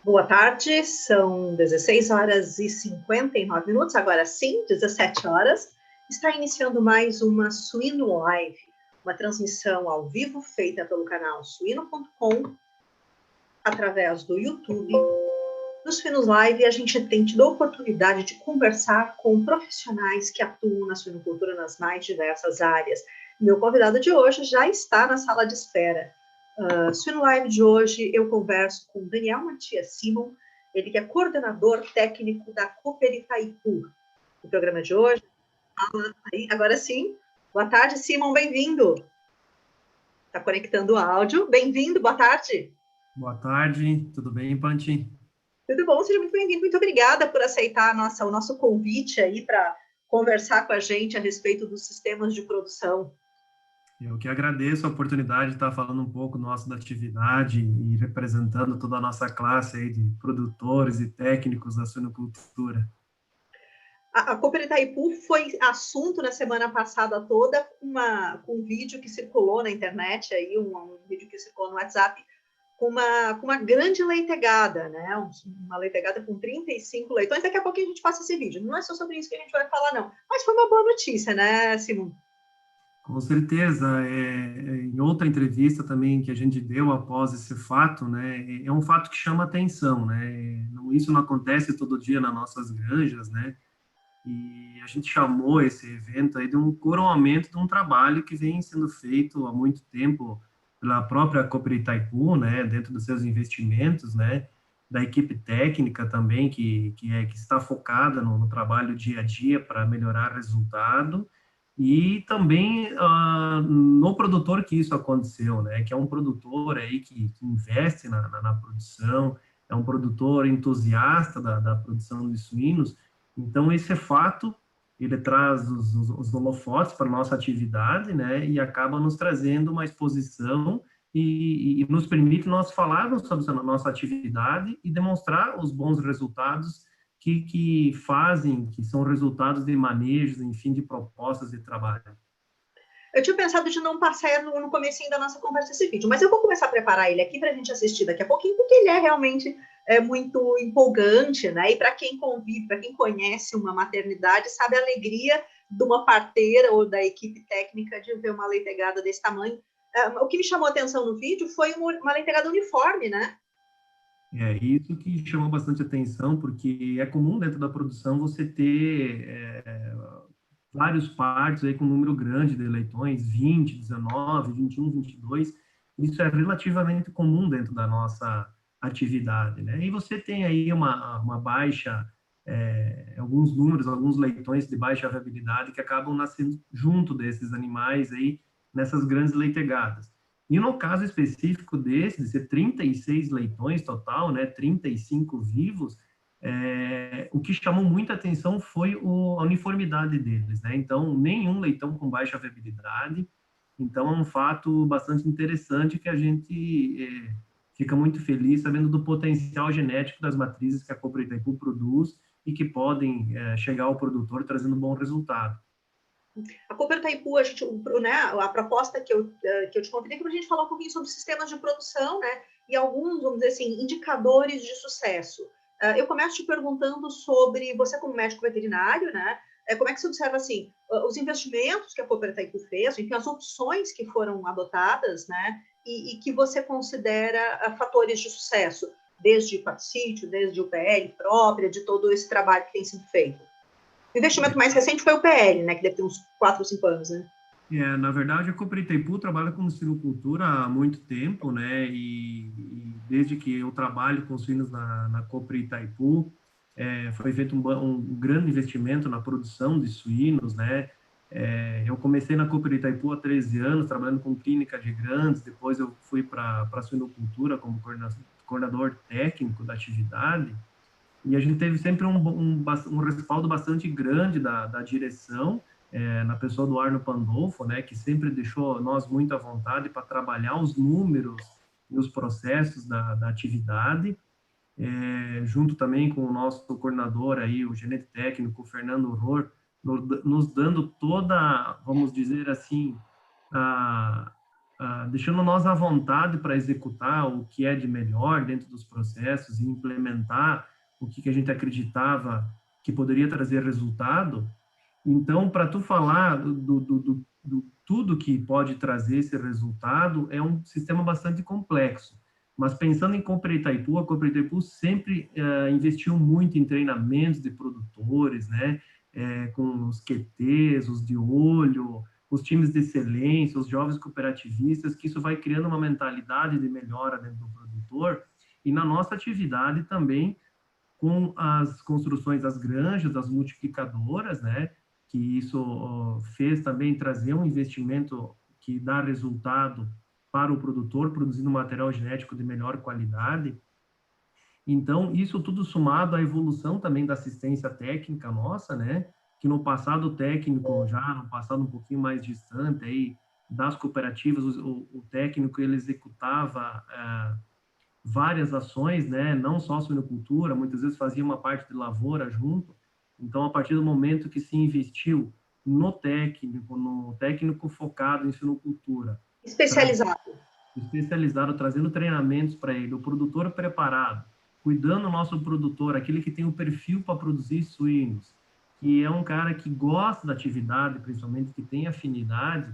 Boa tarde, são 16 horas e 59 minutos, agora sim, 17 horas. Está iniciando mais uma Suíno Live, uma transmissão ao vivo feita pelo canal suino.com, através do YouTube. No Suínos Live, a gente tem tido a oportunidade de conversar com profissionais que atuam na suinocultura nas mais diversas áreas. Meu convidado de hoje já está na sala de espera. Suíno Live de hoje, eu converso com Daniel Matias Simon, ele que é coordenador técnico da Cooper Itaipu. O programa de hoje, agora sim. Boa tarde, Simon, bem-vindo. Está conectando o áudio. Bem-vindo, boa tarde. Boa tarde, tudo bem, Panti? Tudo bom, seja muito bem-vindo. Muito obrigada por aceitar o nosso convite aí para conversar com a gente a respeito dos sistemas de produção. Eu que agradeço a oportunidade de estar falando um pouco nossa da atividade e representando toda a nossa classe aí de produtores e técnicos da suinocultura. A Cooper Itaipu foi assunto na semana passada toda com um vídeo que circulou na internet, aí, um vídeo que circulou no WhatsApp, com uma grande leitegada, né? Uma leitegada com 35 leitões. Daqui a pouquinho a gente passa esse vídeo. Não é só sobre isso que a gente vai falar, não. Mas foi uma boa notícia, né, Simon? Com certeza, em outra entrevista também que a gente deu após esse fato, né, é um fato que chama atenção, né, isso não acontece todo dia nas nossas granjas, né, e a gente chamou esse evento aí de um coroamento de um trabalho que vem sendo feito há muito tempo pela própria Cooper Itaipu, né, dentro dos seus investimentos, né, da equipe técnica também, que está focada no trabalho dia a dia para melhorar resultado, e também no produtor que isso aconteceu, né, que é um produtor aí que investe na produção, é um produtor entusiasta da produção de suínos. Então, esse é fato, ele traz os holofotes para a nossa atividade, né, e acaba nos trazendo uma exposição e nos permite nós falarmos sobre a nossa atividade e demonstrar os bons resultados que fazem, que são resultados de manejos, enfim, de propostas de trabalho. Eu tinha pensado de não passar no comecinho da nossa conversa esse vídeo, mas eu vou começar a preparar ele aqui para a gente assistir daqui a pouquinho, porque ele é realmente muito empolgante, né? E para quem convive, para quem conhece uma maternidade, sabe a alegria de uma parteira ou da equipe técnica de ver uma leitegada desse tamanho. O que me chamou a atenção no vídeo foi uma leitegada uniforme, né? É isso que chamou bastante atenção, porque é comum dentro da produção você ter vários partes aí com um número grande de leitões, 20, 19, 21, 22. Isso é relativamente comum dentro da nossa atividade, né? E você tem aí uma baixa, alguns números, alguns leitões de baixa viabilidade que acabam nascendo junto desses animais aí, nessas grandes leitegadas. E no caso específico desse, de ser 36 leitões total, né, 35 vivos, o que chamou muita atenção foi a uniformidade deles, né? Então, nenhum leitão com baixa viabilidade. Então, é um fato bastante interessante que a gente fica muito feliz sabendo do potencial genético das matrizes que a Cooper Itaipu produz e que podem chegar ao produtor trazendo um bom resultado. A Cooper Itaipu, né, a proposta que eu te convidei para a gente falar um pouquinho sobre sistemas de produção, né, e alguns, vamos dizer assim, indicadores de sucesso. Eu começo te perguntando sobre você como médico veterinário, né, como é que você observa, assim, os investimentos que a Cooper Itaipu fez, enfim, as opções que foram adotadas, né, e que você considera fatores de sucesso, desde patrocínio, desde o PL própria, de todo esse trabalho que tem sido feito. O investimento mais recente foi o PL, né, que deve ter uns 4 ou 5 anos, né? Na verdade, a Cooper Itaipu trabalha com suinocultura há muito tempo, né? E desde que eu trabalho com suínos na Cooper Itaipu, foi feito um grande investimento na produção de suínos, né? Eu comecei na Cooper Itaipu há 13 anos, trabalhando com clínica de grandes, depois eu fui para a suinocultura como coordenador técnico da atividade, e a gente teve sempre um respaldo bastante grande da direção, na pessoa do Arno Pandolfo, né, que sempre deixou nós muito à vontade para trabalhar os números e os processos da atividade, junto também com o nosso coordenador aí, o gerente técnico, o Fernando Rohr, nos dando toda, vamos dizer assim, a deixando nós à vontade para executar o que é de melhor dentro dos processos e implementar o que a gente acreditava que poderia trazer resultado. Então, para tu falar do tudo que pode trazer esse resultado, é um sistema bastante complexo. Mas pensando em Cooper Itaipu, a Cooper Itaipu sempre investiu muito em treinamentos de produtores, né? Com os QTs, os de olho, os times de excelência, os jovens cooperativistas, que isso vai criando uma mentalidade de melhora dentro do produtor. E na nossa atividade também, com as construções das granjas, das multiplicadoras, né? Que isso fez também trazer um investimento que dá resultado para o produtor, produzindo material genético de melhor qualidade. Então, isso tudo somado à evolução também da assistência técnica nossa, né? Que no passado técnico, já no passado um pouquinho mais distante aí, das cooperativas, o técnico ele executava várias ações, né? Não só suinocultura, muitas vezes fazia uma parte de lavoura junto. Então, a partir do momento que se investiu no técnico focado em suinocultura, Especializado. especializado, trazendo treinamentos para ele, o produtor preparado, cuidando do nosso produtor, aquele que tem o perfil para produzir suínos, que é um cara que gosta da atividade, principalmente que tem afinidade,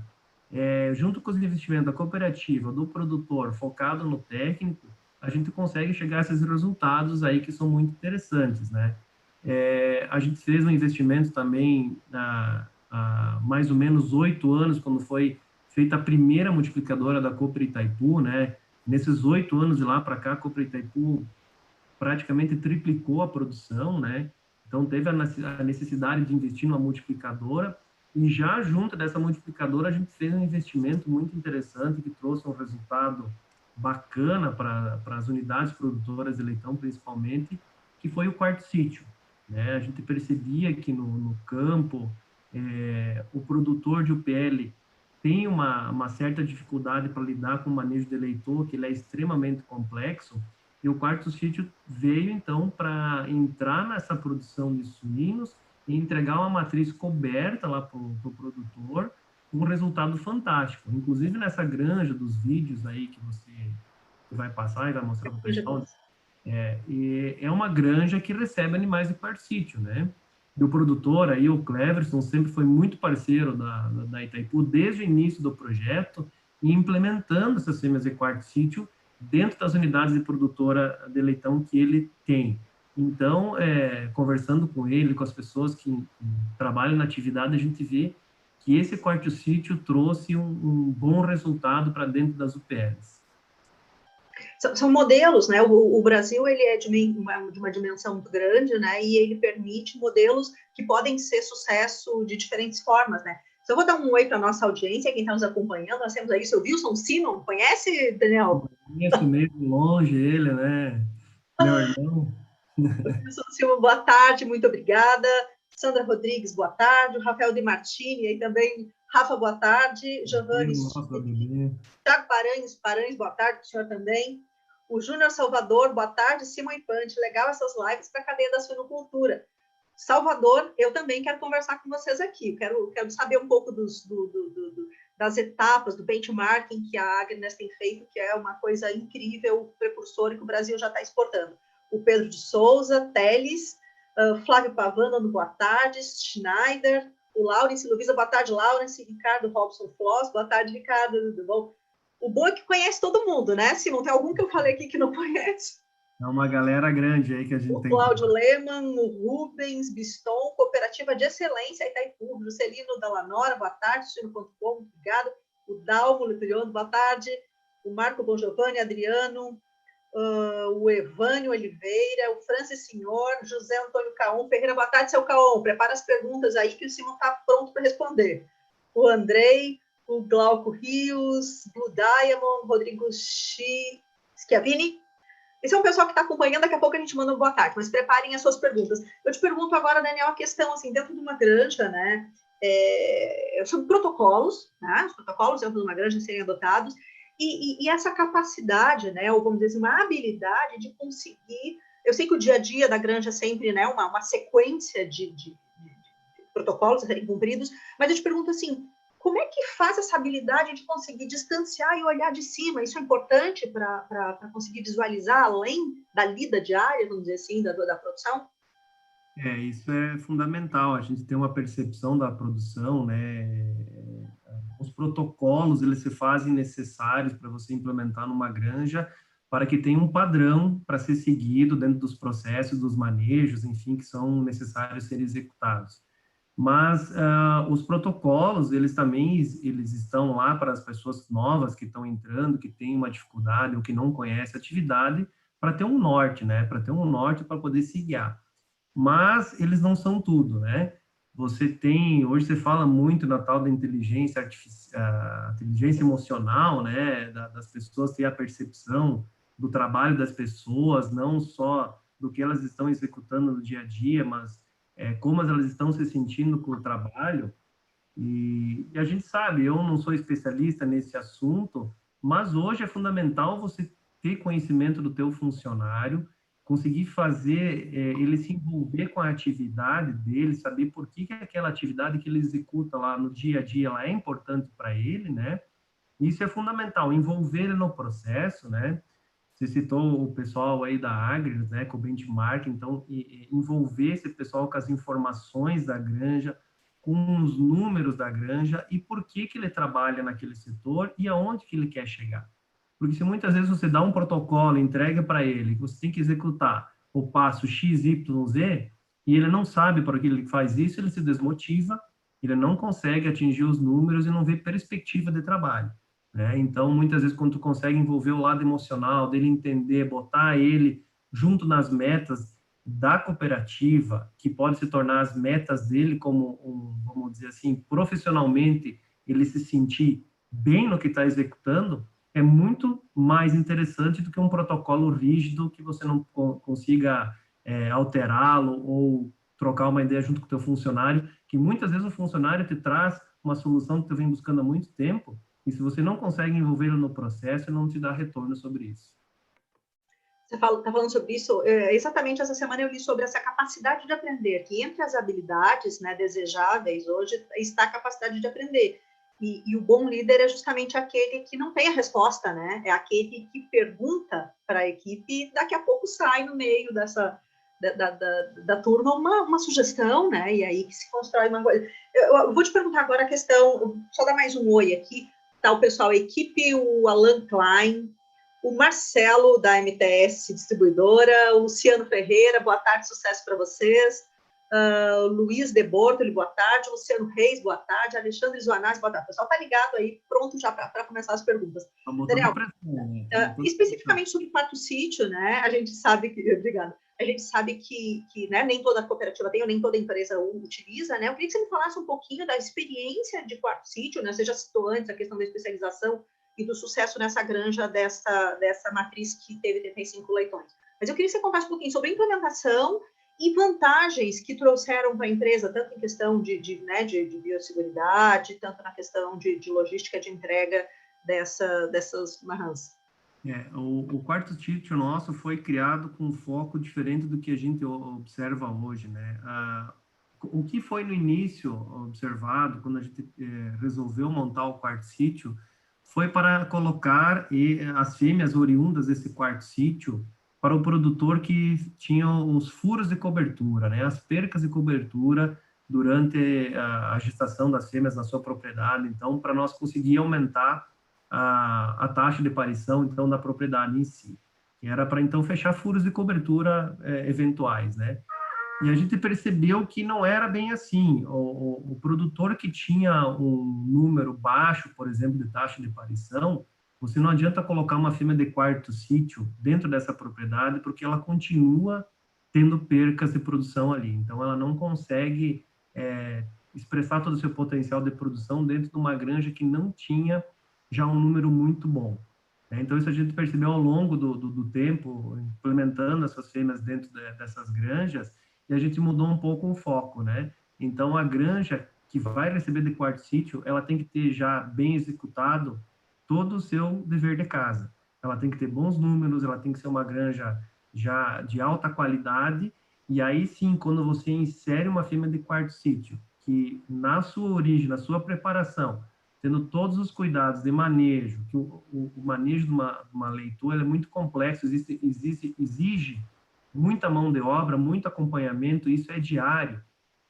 junto com os investimentos da cooperativa, do produtor, focado no técnico, a gente consegue chegar a esses resultados aí que são muito interessantes, né? A gente fez um investimento também há mais ou menos 8 anos, quando foi feita a primeira multiplicadora da Cooper Itaipu, né? Nesses 8 anos de lá para cá, a Cooper Itaipu praticamente triplicou a produção, né? Então, teve a necessidade de investir numa multiplicadora e já junto dessa multiplicadora, a gente fez um investimento muito interessante que trouxe um resultado bacana para as unidades produtoras de leitão, principalmente, que foi o quarto sítio, né? A gente percebia que no campo, o produtor de UPL tem uma certa dificuldade para lidar com o manejo de eleitor, que ele é extremamente complexo, e o quarto sítio veio, então, para entrar nessa produção de suínos e entregar uma matriz coberta lá para o produtor, com um resultado fantástico. Inclusive, nessa granja dos vídeos aí que você vai passar e vai mostrar para o pessoal, e é uma granja que recebe animais de quarto sítio, né? E o produtor aí, o Cleverson, sempre foi muito parceiro da Itaipu desde o início do projeto e implementando essas fêmeas de quarto sítio dentro das unidades de produtora de leitão que ele tem. Então, conversando com ele, com as pessoas que trabalham na atividade, a gente vê que esse quarto sítio trouxe um bom resultado para dentro das UPLs. São modelos, né? O Brasil ele é de uma dimensão muito grande, né? E ele permite modelos que podem ser sucesso de diferentes formas, né? Então, eu vou dar um oi para a nossa audiência, quem está nos acompanhando. Nós temos aí o seu Wilson Simon, conhece, Daniel? Conheço mesmo, longe ele, né? Meu irmão. Wilson Simon, boa tarde, muito obrigada. Sandra Rodrigues, boa tarde. O Rafael de Martini, aí também. Rafa, boa tarde. Giovanni, Tiago Paranhos, boa tarde, o senhor também. O Júnior Salvador, boa tarde. Simon e Pante, legal essas lives para a cadeia da suinocultura. Salvador, eu também quero conversar com vocês aqui. Quero saber um pouco das etapas, do benchmarking que a Agnes tem feito, que é uma coisa incrível, precursor, que o Brasil já está exportando. O Pedro de Souza, Teles, Flávio Pavano, boa tarde. Schneider, o Laurence Luiza, boa tarde, Laurence. Ricardo Robson Floss, boa tarde, Ricardo, tudo bom? O bom é que conhece todo mundo, né, Simon? Tem algum que eu falei aqui que não conhece? É uma galera grande aí que a gente tem. O Cláudio Lehmann, o Rubens Biston, Cooperativa de Excelência Itaipu, Juscelino Dallanora, boa tarde, Suino.com, obrigado. O Dalmo Litriano, boa tarde. O Marco Bongiovanni, Adriano, o Evânio Oliveira, o Francis Senhor, José Antônio Caon Ferreira, boa tarde, seu Caon. Prepara as perguntas aí que o Simon está pronto para responder. O Andrei, o Glauco Rios, Blue Diamond, Rodrigo Schiavini. Esse é um pessoal que está acompanhando, daqui a pouco a gente manda uma boa tarde, mas preparem as suas perguntas. Eu te pergunto agora, Daniel, a questão, assim, dentro de uma granja, né, sobre protocolos, né, os protocolos dentro de uma granja serem adotados, e essa capacidade, né, ou vamos dizer, uma habilidade de conseguir, eu sei que o dia a dia da granja é sempre, né, uma sequência de protocolos a serem cumpridos, mas eu te pergunto assim, como é que faz essa habilidade de conseguir distanciar e olhar de cima? Isso é importante para conseguir visualizar além da lida diária, vamos dizer assim, da produção? Isso é fundamental, a gente tem uma percepção da produção, né? Os protocolos, eles se fazem necessários para você implementar numa granja, para que tenha um padrão para ser seguido dentro dos processos, dos manejos, enfim, que são necessários ser executados. Mas os protocolos, eles também eles estão lá para as pessoas novas que estão entrando, que têm uma dificuldade ou que não conhecem a atividade, para ter um norte, né? Para ter um norte para poder se guiar. Mas eles não são tudo, né? Você tem, hoje você fala muito na tal da inteligência artificial, inteligência emocional, né? Das pessoas ter a percepção do trabalho das pessoas, não só do que elas estão executando no dia a dia, mas como elas estão se sentindo com o trabalho. E a gente sabe, eu não sou especialista nesse assunto, mas hoje é fundamental você ter conhecimento do teu funcionário, conseguir fazer ele se envolver com a atividade dele, saber por que que aquela atividade que ele executa lá no dia a dia ela é importante para ele, né? Isso é fundamental, envolver ele no processo, né? Você citou o pessoal aí da Agrius, né, com o benchmark, então envolver esse pessoal com as informações da granja, com os números da granja e por que que ele trabalha naquele setor e aonde que ele quer chegar. Porque se muitas vezes você dá um protocolo, entrega para ele, você tem que executar o passo X, Y, Z, e ele não sabe para que ele faz isso, ele se desmotiva, ele não consegue atingir os números e não vê perspectiva de trabalho, né? Então, muitas vezes, quando tu consegue envolver o lado emocional, dele entender, botar ele junto nas metas da cooperativa, que pode se tornar as metas dele como, vamos dizer assim, profissionalmente, ele se sentir bem no que está executando, é muito mais interessante do que um protocolo rígido que você não consiga alterá-lo ou trocar uma ideia junto com o teu funcionário, que muitas vezes o funcionário te traz uma solução que tu vem buscando há muito tempo, e se você não consegue envolvê-lo no processo, ele não te dá retorno sobre isso. Você está falando sobre isso, exatamente essa semana eu li sobre essa capacidade de aprender, que entre as habilidades, né, desejáveis hoje está a capacidade de aprender. E o bom líder é justamente aquele que não tem a resposta, né? É aquele que pergunta para a equipe e daqui a pouco sai no meio da turma uma sugestão, né? E aí que se constrói uma coisa. Eu vou te perguntar agora a questão, só dar mais um oi aqui, tá o pessoal, a equipe, o Alan Klein, o Marcelo, da MTS Distribuidora, o Luciano Ferreira, boa tarde, sucesso para vocês. Luiz de Bortoli, boa tarde. Luciano Reis, boa tarde. Alexandre Zoanaz, boa tarde. O pessoal está ligado aí, pronto já para começar as perguntas. Daniel, especificamente sobre o quarto sítio, né? A gente sabe que... Obrigada. A gente sabe que né, nem toda cooperativa tem, ou nem toda empresa utiliza, né? Eu queria que você me falasse um pouquinho da experiência de quarto sítio, né? Você já citou antes a questão da especialização e do sucesso nessa granja dessa matriz que teve 35 leitões. Mas eu queria que você contasse um pouquinho sobre a implementação e vantagens que trouxeram para a empresa, tanto em questão de biosseguridade, tanto na questão de logística de entrega dessas marrãs. O quarto sítio nosso foi criado com um foco diferente do que a gente observa hoje, né? O que foi no início observado, quando a gente resolveu montar o quarto sítio, foi para colocar as fêmeas oriundas desse quarto sítio para o produtor que tinha os furos de cobertura, né? As percas de cobertura durante a gestação das fêmeas na sua propriedade. Então, para nós conseguir aumentar a taxa de aparição, então, da propriedade em si. Que era para, então, fechar furos de cobertura eventuais, né? E a gente percebeu que não era bem assim. O produtor que tinha um número baixo, por exemplo, de taxa de aparição, você não adianta colocar uma fêmea de quarto sítio dentro dessa propriedade, porque ela continua tendo percas de produção ali. Então, ela não consegue expressar todo o seu potencial de produção dentro de uma granja que não tinha já um número muito bom. Então, isso a gente percebeu ao longo do tempo, implementando essas fêmeas dentro dessas granjas, e a gente mudou um pouco o foco, né? Então, a granja que vai receber de quarto sítio, ela tem que ter já bem executado todo o seu dever de casa. Ela tem que ter bons números, ela tem que ser uma granja já de alta qualidade, e aí sim, quando você insere uma fêmea de quarto sítio, que na sua origem, na sua preparação, tendo todos os cuidados de manejo, que o manejo de uma leitoa é muito complexo, exige muita mão de obra, muito acompanhamento, isso é diário.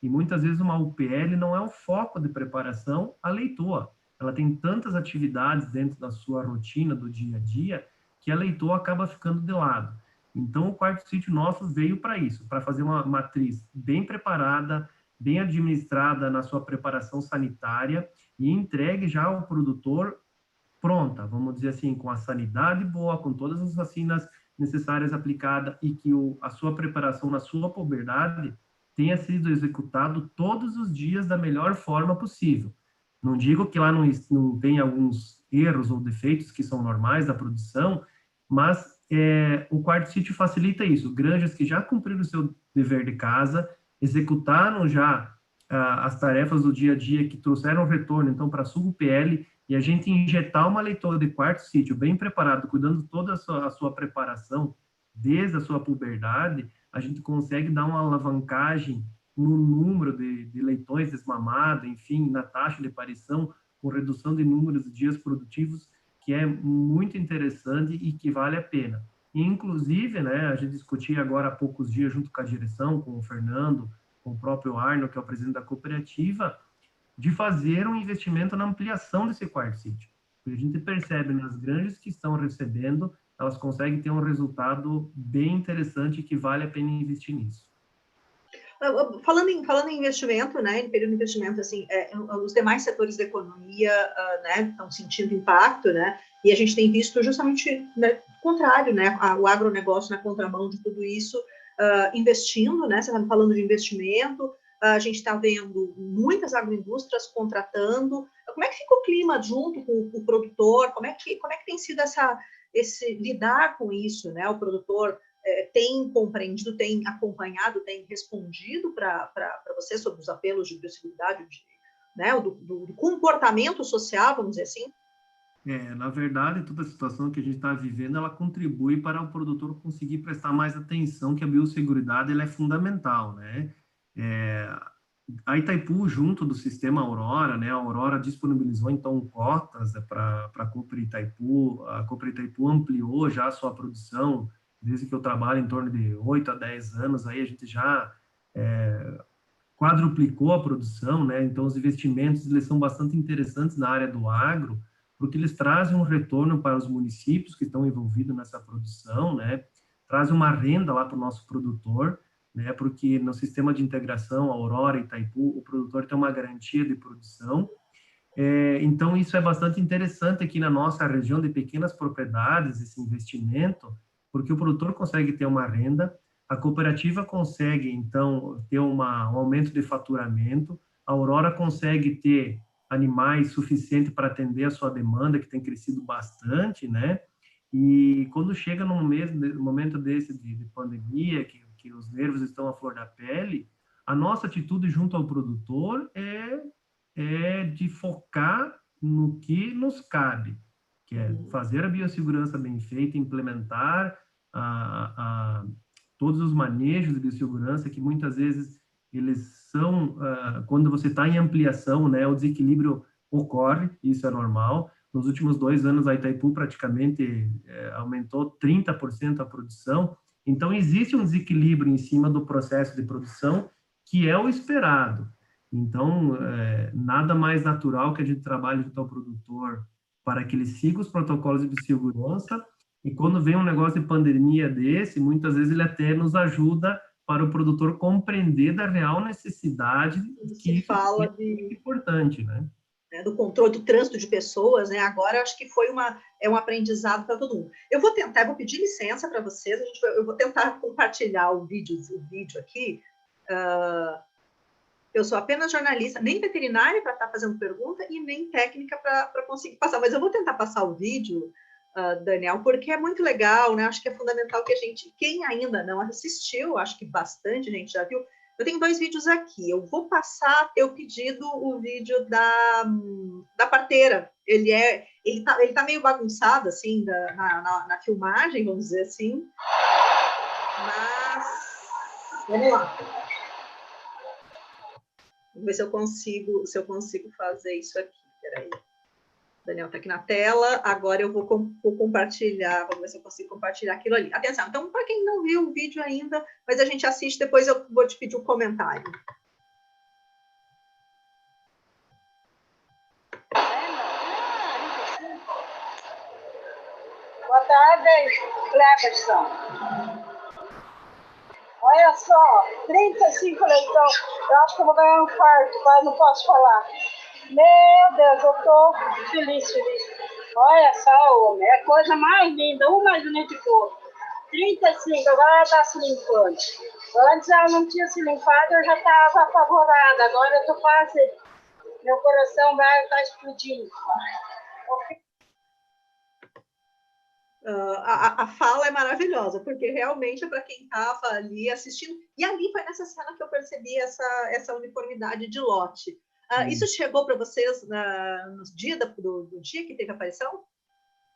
E muitas vezes uma UPL não é o foco de preparação à leitoa. Ela tem tantas atividades dentro da sua rotina, do dia a dia, que a leitoa acaba ficando de lado. Então, o quarto sítio nosso veio para isso, para fazer uma matriz bem preparada, bem administrada na sua preparação sanitária e entregue já ao produtor pronta, vamos dizer assim, com a sanidade boa, com todas as vacinas necessárias aplicadas e que a sua preparação na sua puberdade tenha sido executado todos os dias da melhor forma possível. Não digo que lá não tem alguns erros ou defeitos que são normais da produção, mas o quarto sítio facilita isso. Granjas que já cumpriram o seu dever de casa, executaram já as tarefas do dia a dia que trouxeram retorno, então, para a sub-PL, e a gente injetar uma leitoa de quarto sítio bem preparado, cuidando toda a sua preparação, desde a sua puberdade, a gente consegue dar uma alavancagem no número de leitões desmamados, enfim, na taxa de aparição, com redução de números de dias produtivos, que é muito interessante e que vale a pena. E, inclusive, né, a gente discutia agora há poucos dias, junto com a direção, com o Fernando, com o próprio Arno, que é o presidente da cooperativa, de fazer um investimento na ampliação desse quarto sítio. Porque a gente percebe nas granjas que estão recebendo, elas conseguem ter um resultado bem interessante que vale a pena investir nisso. Falando em investimento, né, em período de investimento, assim, os demais setores da economia, né, estão sentindo impacto, né, e a gente tem visto justamente, né, o contrário, né, o agronegócio na contramão de tudo isso, investindo, né, você está falando de investimento, a gente está vendo muitas agroindústrias contratando. Como é que fica o clima junto com o produtor? Como é que tem sido esse lidar com isso, né? O produtor tem compreendido, tem acompanhado, tem respondido para você sobre os apelos de biosseguridade, né? Do comportamento social, vamos dizer assim? Na verdade, toda a situação que a gente está vivendo, ela contribui para o produtor conseguir prestar mais atenção, que a biosseguridade ela é fundamental, né? A Itaipu, junto do sistema Aurora, né? A Aurora disponibilizou, então, cotas para a Cooper Itaipu. A Cooper Itaipu ampliou já a sua produção, desde que eu trabalho em torno de 8 a 10 anos, aí a gente já quadruplicou a produção, né? Então, os investimentos, eles são bastante interessantes na área do agro, porque eles trazem um retorno para os municípios que estão envolvidos nessa produção, né? Trazem uma renda lá para o nosso produtor, né? Porque no sistema de integração Aurora e Itaipu, o produtor tem uma garantia de produção. Então, isso é bastante interessante aqui na nossa região de pequenas propriedades, esse investimento, porque o produtor consegue ter uma renda, a cooperativa consegue, então, ter um aumento de faturamento, a Aurora consegue ter animais suficientes para atender a sua demanda, que tem crescido bastante, né? E quando chega num momento desse de pandemia, que os nervos estão à flor da pele, a nossa atitude junto ao produtor é de focar no que nos cabe, que é fazer a biossegurança bem feita, implementar todos os manejos de biossegurança, que muitas vezes eles são, quando você está em ampliação, né, o desequilíbrio ocorre, isso é normal. Nos últimos 2 anos, a Itaipu praticamente aumentou 30% a produção, então existe um desequilíbrio em cima do processo de produção, que é o esperado. Então, nada mais natural que a gente trabalhe junto ao produtor para que ele siga os protocolos de segurança, e quando vem um negócio de pandemia desse, muitas vezes ele até nos ajuda para o produtor compreender da real necessidade que isso fala é muito importante, né? Do controle do trânsito de pessoas, né? Agora acho que foi um aprendizado para todo mundo. Eu vou pedir licença para vocês, eu vou tentar compartilhar o vídeo aqui. Eu sou apenas jornalista, nem veterinária para estar fazendo pergunta e nem técnica para conseguir passar, mas eu vou tentar passar o vídeo, Daniel, porque é muito legal, né? Acho que é fundamental que quem ainda não assistiu, acho que bastante gente já viu. Eu tenho 2 vídeos aqui. Eu vou passar eu pedido o vídeo da parteira. Ele tá meio bagunçado assim na filmagem, vamos dizer assim. Mas vamos lá. Vamos ver se eu consigo fazer isso aqui. Peraí. Daniel está aqui na tela. Agora eu vou compartilhar, vamos ver se eu consigo compartilhar aquilo ali. Atenção, então, para quem não viu o vídeo ainda, mas a gente assiste, depois eu vou te pedir um comentário. Boa tarde, Cleverson. Olha só, 35 leitão. Eu acho que eu vou ganhar um quarto, mas não posso falar. Meu Deus, eu tô feliz. Olha só, homem, é a coisa mais linda, um mais bonito que o outro. 35, agora ela tá se limpando. Antes ela não tinha se limpado, eu já estava apavorada. Agora eu tô quase, meu coração vai estar explodindo. A fala é maravilhosa, porque realmente é para quem estava ali assistindo. E ali foi nessa cena que eu percebi essa uniformidade de lote. Isso chegou para vocês no dia do dia que teve a aparição?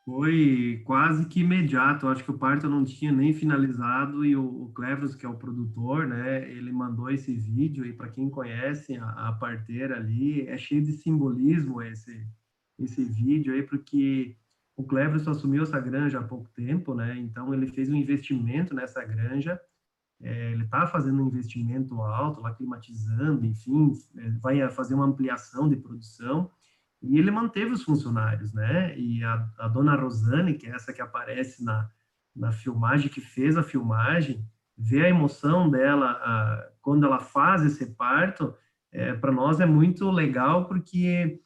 Foi quase que imediato. Acho que o parto não tinha nem finalizado e o Cleverson, que é o produtor, né? Ele mandou esse vídeo e para quem conhece a parteira ali, é cheio de simbolismo esse vídeo aí, porque o Cleverson assumiu essa granja há pouco tempo, né? Então ele fez um investimento nessa granja. Ele está fazendo um investimento alto, lá climatizando, enfim, vai fazer uma ampliação de produção. E ele manteve os funcionários, né? E a dona Rosane, que é essa que aparece na filmagem, que fez a filmagem, ver a emoção dela quando ela faz esse parto, para nós é muito legal, porque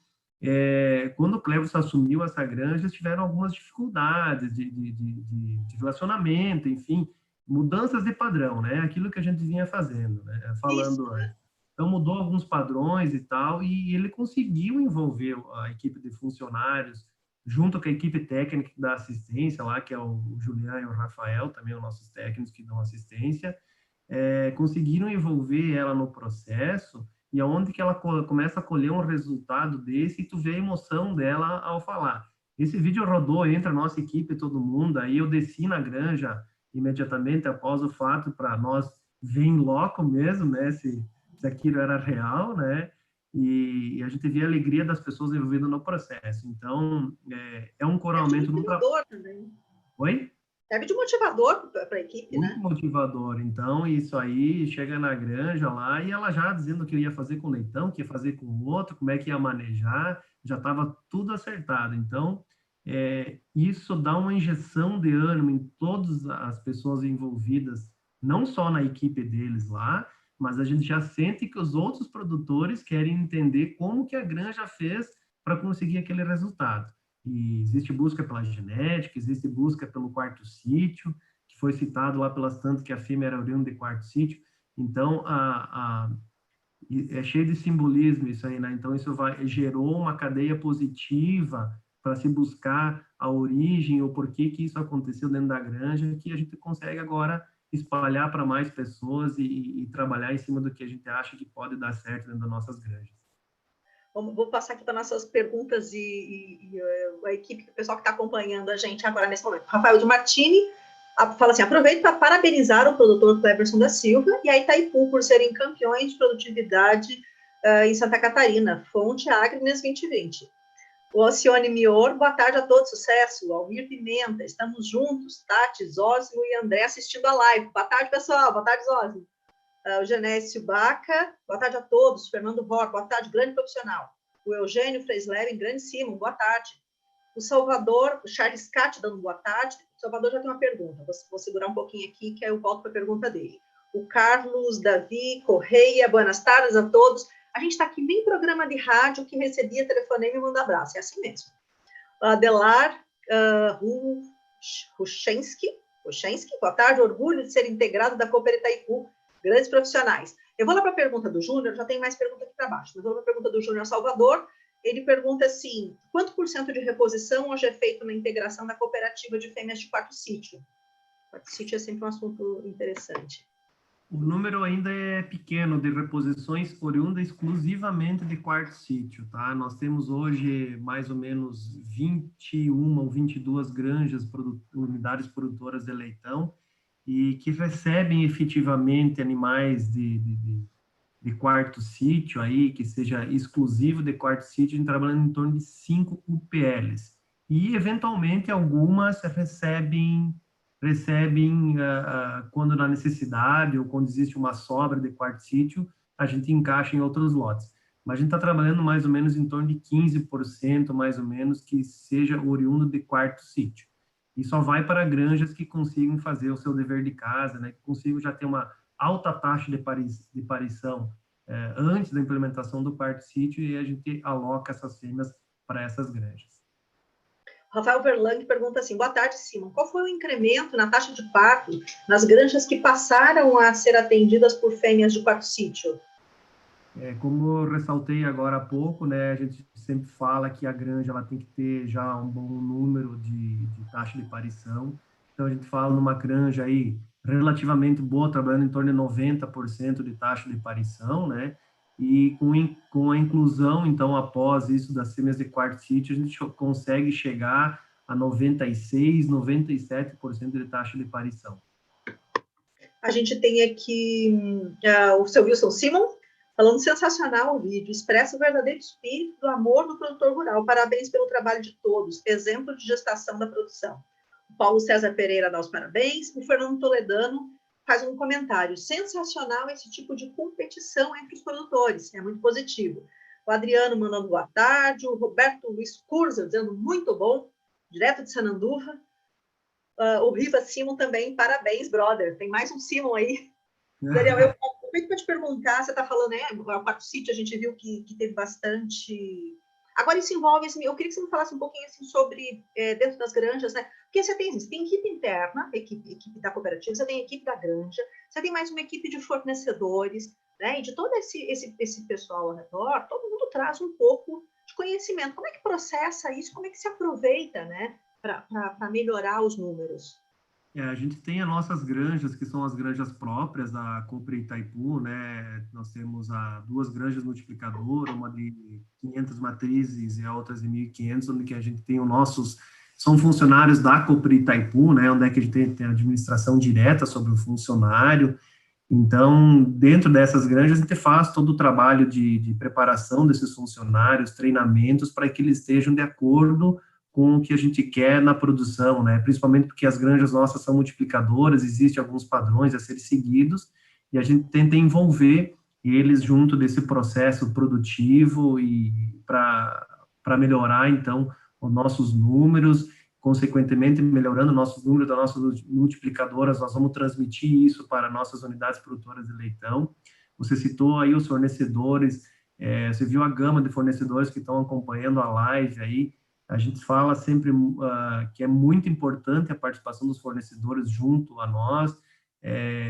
quando o Cleverson assumiu essa granja, tiveram algumas dificuldades de relacionamento, enfim, mudanças de padrão, né? Aquilo que a gente vinha fazendo, né? Falando Isso, antes. Então, mudou alguns padrões e tal, e ele conseguiu envolver a equipe de funcionários, junto com a equipe técnica da assistência lá, que é o Julián e o Rafael, também os nossos técnicos que dão assistência, conseguiram envolver ela no processo, e aonde que ela começa a colher um resultado desse, e tu vê a emoção dela ao falar. Esse vídeo rodou entre a nossa equipe e todo mundo, aí eu desci na granja imediatamente após o fato, para nós ver em loco mesmo, né, se aquilo era real, né? E a gente via a alegria das pessoas envolvidas no processo. Então, é um é de coroamento nunca. motivador também. Oi? Serve de motivador para a equipe, Muito né? motivador. Então, isso aí chega na granja lá e ela já dizendo o que ia fazer com o leitão, que ia fazer com o outro, como é que ia manejar, já estava tudo acertado. Então, isso dá uma injeção de ânimo em todas as pessoas envolvidas, não só na equipe deles lá, mas a gente já sente que os outros produtores querem entender como que a granja fez para conseguir aquele resultado. E existe busca pela genética, existe busca pelo quarto sítio, que foi citado lá pelas tantas que a fêmea era oriunda de quarto sítio. Então, é cheio de simbolismo isso aí, né? Então, isso gerou uma cadeia positiva para se buscar a origem, o porquê que isso aconteceu dentro da granja, que a gente consegue agora espalhar para mais pessoas e trabalhar em cima do que a gente acha que pode dar certo dentro das nossas granjas. Vou passar aqui para nossas perguntas e a equipe, o pessoal que está acompanhando a gente agora nesse momento. Rafael de Martini fala assim: aproveito para parabenizar o produtor Cleverson da Silva e a Itaipu por serem campeões de produtividade em Santa Catarina, fonte Agnes 2020. O Alcione Mior, boa tarde a todos, sucesso. O Almir Pimenta, estamos juntos. Tati, Zósimo e André assistindo a live. Boa tarde, pessoal. Boa tarde, Zósimo. O Genésio Baca, boa tarde a todos. Fernando Rock, boa tarde, grande profissional. O Eugênio Freisler, grande Simon, boa tarde. O Salvador, o Charles Cat, dando boa tarde. O Salvador já tem uma pergunta, vou segurar um pouquinho aqui, que aí eu volto para a pergunta dele. O Carlos Davi Correia, boas tardes a todos. A gente está aqui nem programa de rádio que recebia telefonema e manda abraço, é assim mesmo. Adelar Ruchensky, boa tarde, orgulho de ser integrado da Cooper Itaipu, grandes profissionais. Eu vou lá para a pergunta do Júnior, já tem mais pergunta aqui para baixo, mas vou para a pergunta do Júnior Salvador. Ele pergunta assim: quanto por cento de reposição hoje é feito na integração da cooperativa de fêmeas de quarto sítio? Quarto sítio é sempre um assunto interessante. O número ainda é pequeno de reposições oriundas exclusivamente de quarto sítio, tá? Nós temos hoje mais ou menos 21 ou 22 granjas, unidades produtoras de leitão, e que recebem efetivamente animais de quarto sítio aí, que seja exclusivo de quarto sítio, a gente trabalhando em torno de 5 UPLs. E, eventualmente, algumas recebem quando na necessidade ou quando existe uma sobra de quarto sítio, a gente encaixa em outros lotes. Mas a gente está trabalhando mais ou menos em torno de 15%, mais ou menos, que seja oriundo de quarto sítio. E só vai para granjas que consigam fazer o seu dever de casa, né, que consigam já ter uma alta taxa de parição antes da implementação do quarto sítio, e a gente aloca essas fêmeas para essas granjas. Rafael Verlang pergunta assim, boa tarde, Simon, qual foi o incremento na taxa de parto nas granjas que passaram a ser atendidas por fêmeas de quarto sítio? Como eu ressaltei agora há pouco, né, a gente sempre fala que a granja ela tem que ter já um bom número de taxa de parição. Então, a gente fala numa granja aí relativamente boa, trabalhando em torno de 90% de taxa de parição, né? E com a inclusão, então, após isso das fêmeas de quarto sítio, a gente consegue chegar a 96%, 97% de taxa de parição. A gente tem aqui o seu Wilson Simon, falando sensacional o vídeo, expressa o verdadeiro espírito do amor do produtor rural. Parabéns pelo trabalho de todos, exemplo de gestação da produção. O Paulo César Pereira dá os parabéns, o Fernando Toledano faz um comentário, sensacional esse tipo de competição entre os produtores, é muito positivo. O Adriano mandando boa tarde, o Roberto Luiz Curza dizendo muito bom, direto de Sananduva. O Riva Simon também, parabéns, brother. Tem mais um Simon aí. Daniel, eu aproveito para te perguntar, você está falando, né, o quarto sítio, a gente viu que teve bastante... Agora isso envolve, assim, eu queria que você me falasse um pouquinho assim, sobre, dentro das granjas, né, porque você tem equipe interna, equipe da cooperativa, você tem equipe da granja, você tem mais uma equipe de fornecedores, né, e de todo esse pessoal ao redor, todo mundo traz um pouco de conhecimento. Como é que processa isso? Como é que se aproveita, né, para melhorar os números? A gente tem as nossas granjas, que são as granjas próprias da Cooper Itaipu, né? Nós temos duas granjas multiplicadoras, uma de 500 matrizes e a outra de 1.500, onde que a gente tem são funcionários da Cooper Itaipu, né? Onde é que a gente tem a administração direta sobre o funcionário. Então, dentro dessas granjas, a gente faz todo o trabalho de preparação desses funcionários, treinamentos, para que eles estejam de acordo com o que a gente quer na produção, né? Principalmente porque as granjas nossas são multiplicadoras, existem alguns padrões a serem seguidos, e a gente tenta envolver eles junto desse processo produtivo e para melhorar, então, os nossos números, consequentemente, melhorando nossos números das nossas multiplicadoras, nós vamos transmitir isso para nossas unidades produtoras de leitão. Você citou aí os fornecedores, você viu a gama de fornecedores que estão acompanhando a live aí. A gente fala sempre que é muito importante a participação dos fornecedores junto a nós.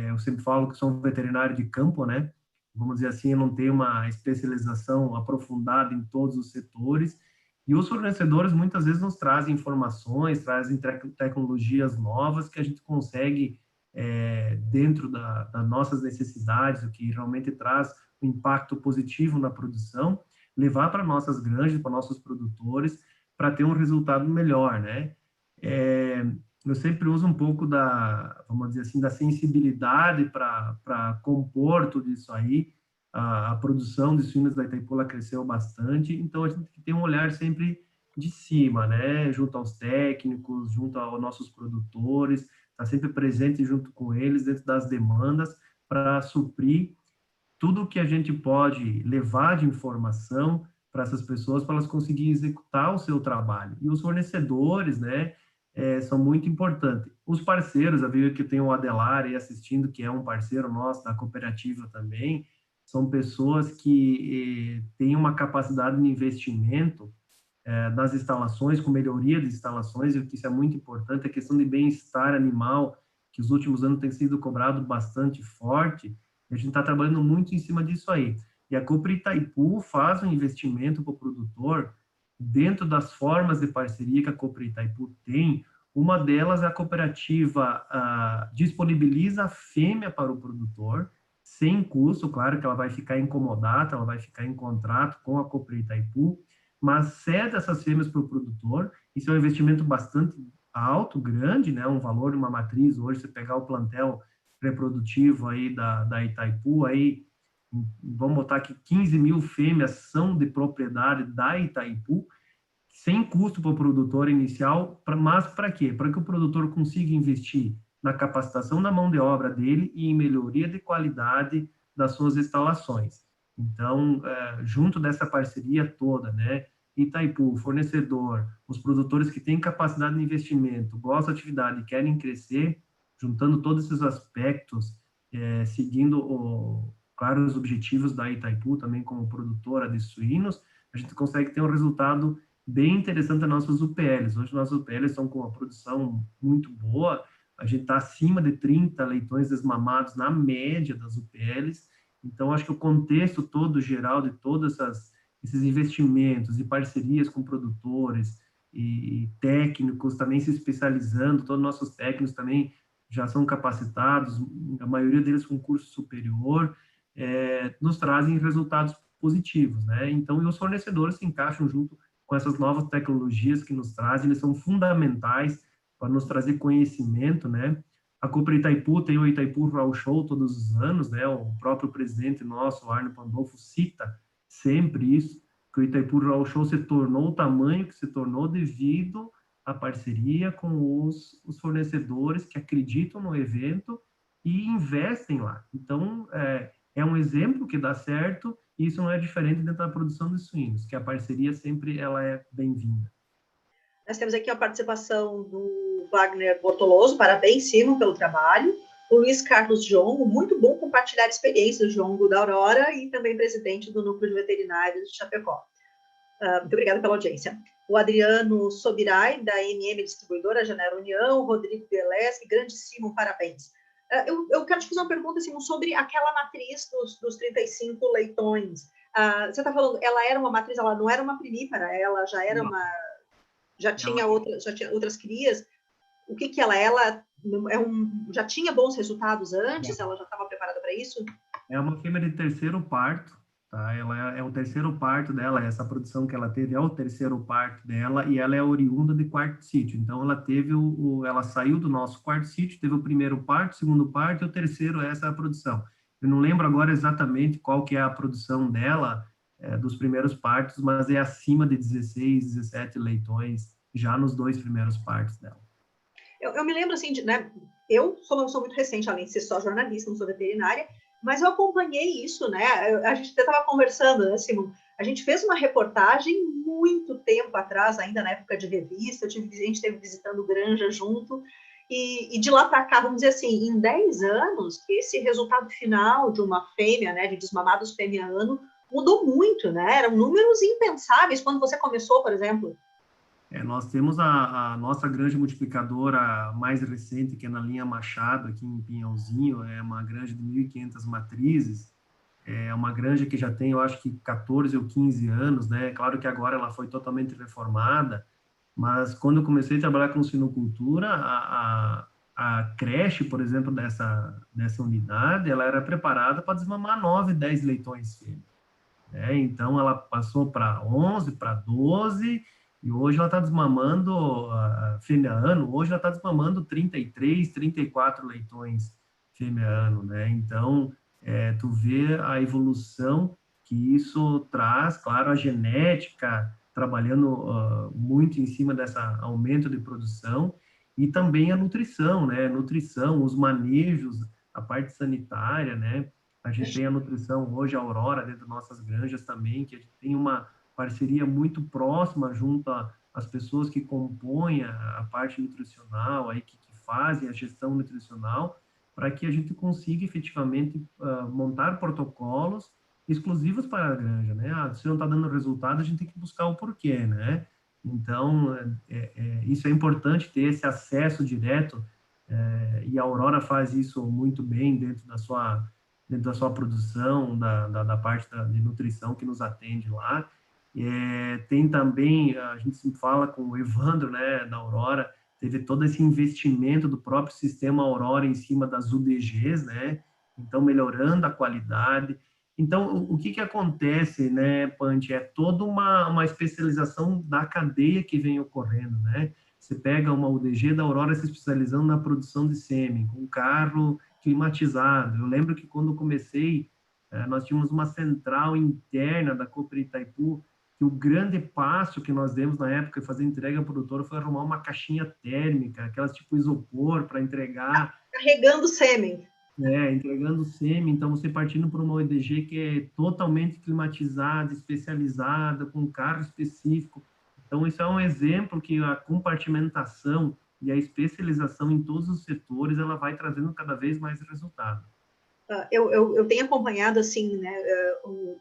Eu sempre falo que sou um veterinário de campo, né? Vamos dizer assim, eu não tenho uma especialização aprofundada em todos os setores. E os fornecedores muitas vezes nos trazem informações, trazem tecnologias novas que a gente consegue, dentro das nossas necessidades, o que realmente traz um impacto positivo na produção, levar para nossas granjas, para nossos produtores, para ter um resultado melhor, né? Eu sempre uso um pouco vamos dizer assim, da sensibilidade para compor tudo isso aí. A produção de suínos da Itaipu cresceu bastante, então a gente tem que ter um olhar sempre de cima, né? Junto aos técnicos, junto aos nossos produtores, tá sempre presente junto com eles, dentro das demandas, para suprir tudo o que a gente pode levar de informação para essas pessoas, para elas conseguirem executar o seu trabalho. E os fornecedores, né, são muito importantes. Os parceiros, eu vi que tem o Adelar aí assistindo, que é um parceiro nosso da cooperativa também, são pessoas que têm uma capacidade de investimento nas instalações, com melhoria de instalações, e o que isso é muito importante, a questão de bem-estar animal, que os últimos anos tem sido cobrado bastante forte, a gente está trabalhando muito em cima disso aí. E a Cooper Itaipu faz um investimento para o produtor dentro das formas de parceria que a Cooper Itaipu tem. Uma delas é a cooperativa disponibiliza a fêmea para o produtor, sem custo, claro que ela vai ficar incomodada, ela vai ficar em contrato com a Cooper Itaipu, mas cede essas fêmeas para o produtor. Isso é um investimento bastante alto, grande, né? Um valor de uma matriz, hoje, você pegar o plantel reprodutivo aí da Itaipu, aí vamos botar aqui, 15 mil fêmeas são de propriedade da Itaipu, sem custo para o produtor inicial, mas para quê? Para que o produtor consiga investir na capacitação da mão de obra dele e em melhoria de qualidade das suas instalações. Então, junto dessa parceria toda, né, Itaipu, fornecedor, os produtores que têm capacidade de investimento, gostam da atividade e querem crescer, juntando todos esses aspectos, seguindo, claro, os objetivos da Itaipu, também como produtora de suínos, a gente consegue ter um resultado bem interessante nas nossas UPLs. Hoje, nossas UPLs estão com uma produção muito boa, a gente está acima de 30 leitões desmamados na média das UPLs, então acho que o contexto todo geral de todos esses investimentos e parcerias com produtores e técnicos também se especializando, todos os nossos técnicos também já são capacitados, a maioria deles com curso superior, nos trazem resultados positivos, né? Então, e os fornecedores se encaixam junto com essas novas tecnologias que nos trazem, eles são fundamentais para nos trazer conhecimento, né? A Cooper Itaipu tem o Itaipu Rural Show todos os anos, né? O próprio presidente nosso, o Arno Pandolfo, cita sempre isso, que o Itaipu Rural Show se tornou o tamanho que se tornou devido à parceria com os fornecedores que acreditam no evento e investem lá. Então, é um exemplo que dá certo, e isso não é diferente dentro da produção de suínos, que a parceria sempre ela é bem-vinda. Nós temos aqui a participação do Wagner Bortoloso, parabéns, Simon, pelo trabalho. O Luiz Carlos Jongo, muito bom compartilhar experiências, Jongo da Aurora, e também presidente do Núcleo de Veterinários de Chapecó. Muito obrigada pela audiência. O Adriano Sobirai, da MM Distribuidora Janela União, Rodrigo Beleschi, grande Simon, parabéns. Eu quero te fazer uma pergunta, Simon, sobre aquela matriz dos 35 leitões. Você está falando, ela era uma matriz, ela não era uma primípara, ela já era já tinha outras crias. O que ela já tinha bons resultados antes? Ela já estava preparada para isso? É uma fêmea de terceiro parto, tá? Ela é o terceiro parto dela, essa produção que ela teve é o terceiro parto dela, e ela é oriunda de quarto sítio. Então, ela teve ela saiu do nosso quarto sítio, teve o primeiro parto, o segundo parto, e o terceiro, essa é a produção. Eu não lembro agora exatamente qual que é a produção dela, dos primeiros partos, mas é acima de 16, 17 leitões, já nos 2 primeiros partos dela. Eu me lembro, assim, né, eu sou muito recente, além de ser só jornalista, não sou veterinária, mas eu acompanhei isso, né, a gente até estava conversando, né, Simon, a gente fez uma reportagem muito tempo atrás, ainda na época de revista, a gente esteve visitando granja junto, e de lá para cá, vamos dizer assim, em 10 anos, esse resultado final de uma fêmea, né, de desmamados fêmea ano, mudou muito, né, eram números impensáveis quando você começou, por exemplo. Nós temos a nossa granja multiplicadora mais recente, que é na linha Machado, aqui em Pinhalzinho, é uma granja de 1.500 matrizes, é uma granja que já tem, eu acho que 14 ou 15 anos, né? Claro que agora ela foi totalmente reformada, mas quando eu comecei a trabalhar com suinocultura, a creche, por exemplo, dessa unidade, ela era preparada para desmamar 9, 10 leitões fêmeas, né? Então, ela passou para 11, para 12, e hoje ela está desmamando, fêmea ano, hoje ela está desmamando 33, 34 leitões fêmea ano, né? Então, tu vê a evolução que isso traz, claro, a genética, trabalhando muito em cima dessa aumento de produção, e também a nutrição, né? Nutrição, os manejos, a parte sanitária, né? A gente tem a nutrição hoje, a Aurora, dentro das nossas granjas também, que a gente tem uma parceria muito próxima junto às pessoas que compõem a parte nutricional, aí, que fazem a gestão nutricional, para que a gente consiga efetivamente montar protocolos exclusivos para a granja, né? Se não está dando resultado, a gente tem que buscar o porquê, né? Então, isso é importante, ter esse acesso direto, e a Aurora faz isso muito bem dentro da sua produção, da parte de nutrição que nos atende lá. Tem também, a gente sempre fala com o Evandro, né, da Aurora, teve todo esse investimento do próprio sistema Aurora em cima das UDGs, né, então melhorando a qualidade. Então, o que acontece, né, Panti, é toda uma especialização da cadeia que vem ocorrendo, né? Você pega uma UDG da Aurora se especializando na produção de sêmen, com carro climatizado. Eu lembro que quando eu comecei Nós tínhamos uma central interna da Cooper Itaipu, que o grande passo que nós demos na época de fazer entrega ao produtor foi arrumar uma caixinha térmica, aquelas tipo isopor para entregar. Carregando sêmen. Entregando sêmen. Então, você partindo para uma ODG que é totalmente climatizada, especializada, com um carro específico. Então, isso é um exemplo que a compartimentação e a especialização em todos os setores, ela vai trazendo cada vez mais resultado. Eu tenho acompanhado, assim, né,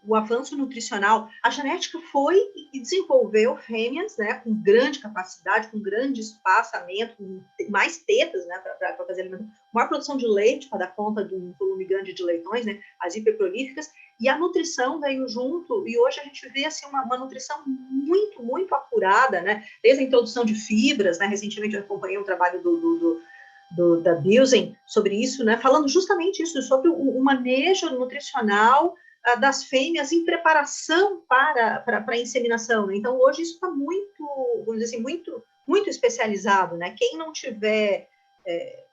o avanço nutricional. A genética foi e desenvolveu fêmeas, né, com grande capacidade, com grande espaçamento, com mais tetas, né, para fazer alimentação, maior produção de leite para dar conta de um volume grande de leitões, né, as hiperprolíficas, e a nutrição veio junto, e hoje a gente vê, assim, uma nutrição muito, muito apurada, né, desde a introdução de fibras, né, recentemente eu acompanhei um trabalho da Bilsen sobre isso, né, falando justamente isso, sobre o manejo nutricional das fêmeas em preparação para a inseminação, né? Então, hoje isso está muito, vamos dizer assim, muito especializado, né? Quem não tiver